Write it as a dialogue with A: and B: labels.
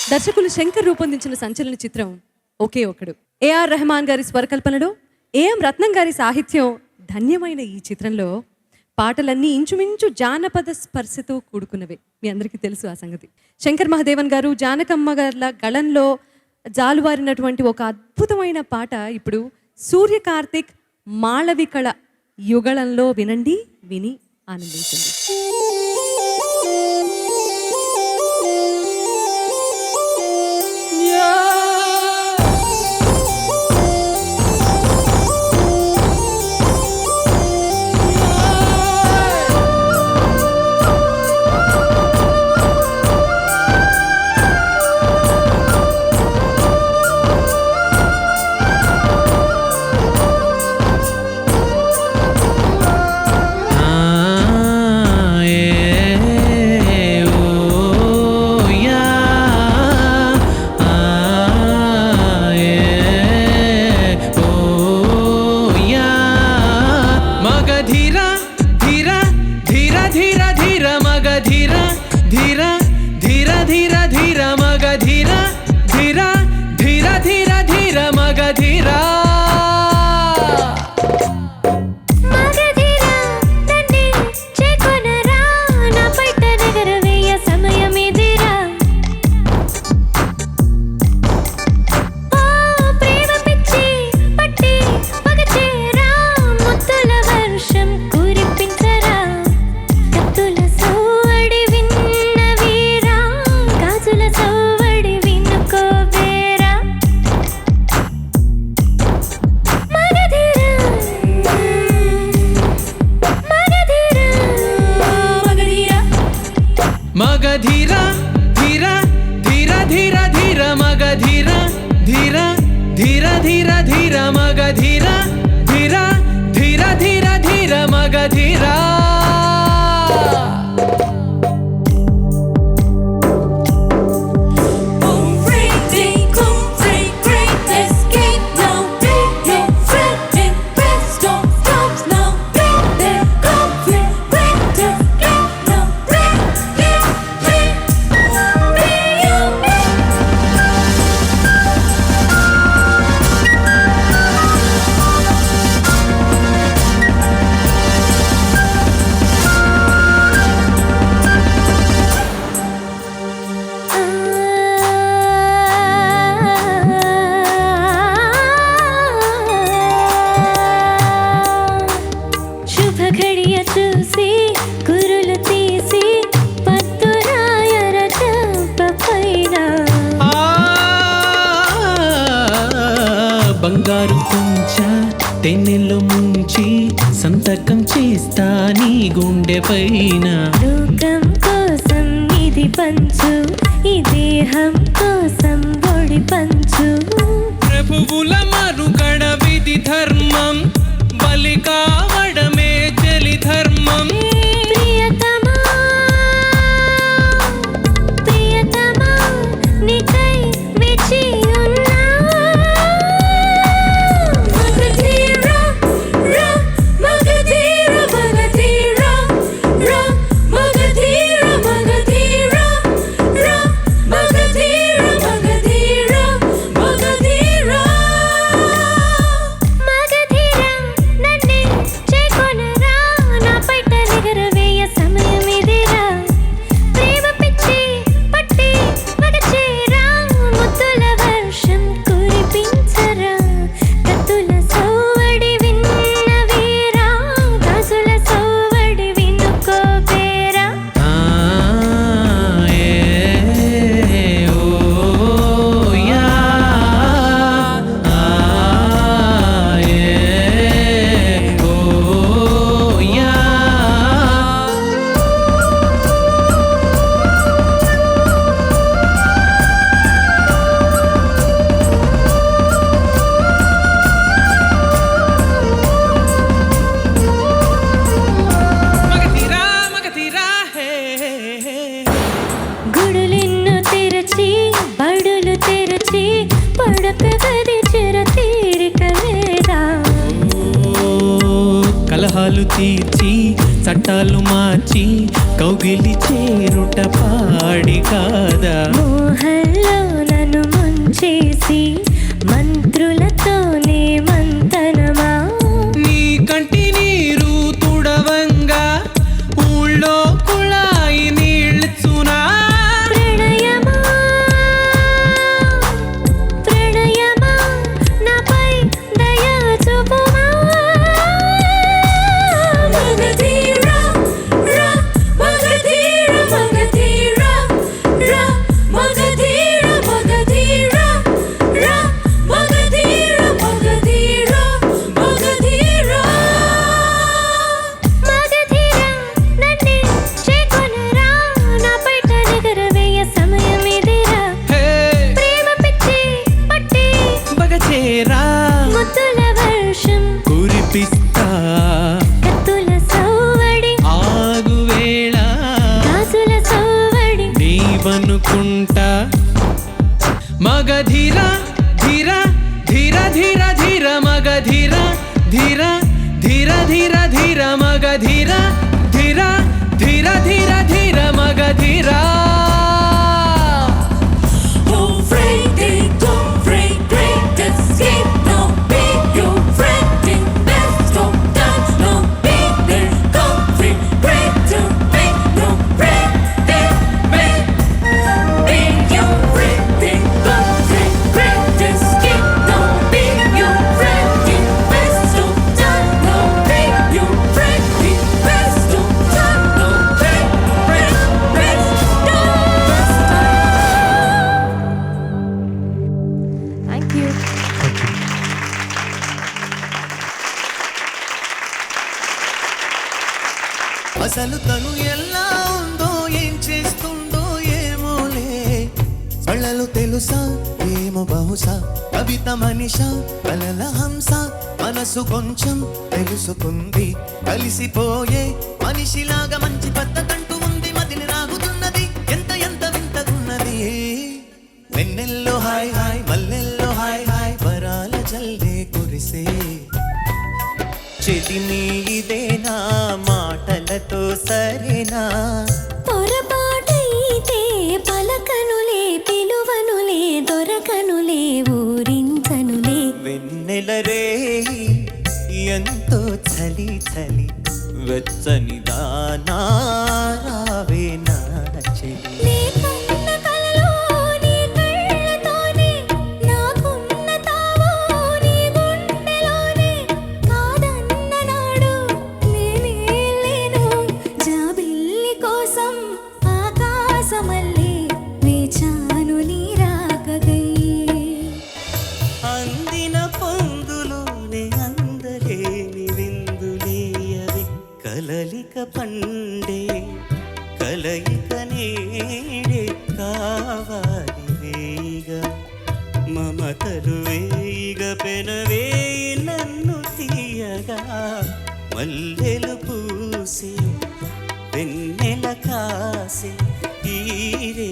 A: దర్శకులు శంకర్ రూపొందించిన సంచలన చిత్రం ఒకే ఒకడు. ఏఆర్ రెహమాన్ గారి స్వరకల్పనలో ఏఎం రత్నం గారి సాహిత్యం ధన్యమైన ఈ చిత్రంలో పాటలన్నీ ఇంచుమించు జానపద స్పర్శతో కూడుకున్నవే. మీ అందరికీ తెలుసు ఆ సంగతి. శంకర్ మహాదేవన్ గారు జానకమ్మ గార్ల గళంలో జాలువారినటువంటి ఒక అద్భుతమైన పాట ఇప్పుడు సూర్య కార్తిక్ మాళవికళ యుగళంలో వినండి, విని ఆనందించండి.
B: మగధీరా ధీరా ధీరా ధీరా ధీరా మగధీరా ధీరా ధీరా ధీరా ధీరా మగధీరా ధీరా ధీరా ధీరా ధీరా మగధీరా. బంగారు కుంచ తెన్నెల్లో ముంచి సంతకం చేస్తా నీ గుండె పైన.
C: లోకం కోసం ఇది పంచు, ఈ దేహం కోసం బొడి పంచు.
B: ప్రభువుల మరుగడ విధి ధర్మం, బలి కావడమే చలి ధర్మం.
C: ప్రియతమా ప్రియతమా నీకై వేచి ఉన్నా.
B: కలహాలు తీర్చి చట్టాలు మార్చి కౌగిలి చేరుట పాడి కాదా.
C: మోహంలో
B: చూపిస్తా
C: కత్తుల సవ్వడి
B: ఆగువేళ
C: గాజుల సవ్వడి
B: నీవనుకుంటా మగధీర ధీర ధీర ధీర ధీర మగధీర ధీర ధీర ధీర ధీర మగధీర ధీర ధీర ధీర ధీర మగధీర
C: థ్యాంక్ యూ.
D: అసలు తను ఎలా ఉందో ఏం చేస్తుందో ఏమోలే కళ్ళలు తెలుసా ఏమో బహుశా కవిత మనిష కలల హంస మనసు కొంచెం తెలుసుకుంది కలిసిపోయే మనిషిలాగా మంచి పద్ధతంటూ ఉంది మదిని రాగుతున్నది ఎంత ఎంత వింతగున్నది వెన్నెల్లో హాయ్ హాయ్ మల్లెల్లో హాయ్ హాయ్ వరాల జల్లే కురిసే చెదిని ఇదేనా మాటలతో సరేనా
C: పొరపాటైతే పలకనులే పిలువనులే దొరకనులే ఊరించనులే
D: వెన్నెల రే ఎంతో చలి చలి వెచ్చని దానావే నా చెలి
C: నీకున్న కలలో నీ కళ్ళతోనే నాకున్న తావో నీ గుండెలోనే కాదన్న నాడు నేనే లేను జాబిల్లి కోసం ఆకాశమల్లే వేచాను నీ రాకగై
D: అందిన పొందులోనే అందలేని విందులేయవి కలలిక పండే కలయిక నీడే కావాలి వేయిగా మమతలు వేయిగ పెనవేయి నన్ను తీయగా మల్లెలు పూసి వెన్నెల కాసి ఈరే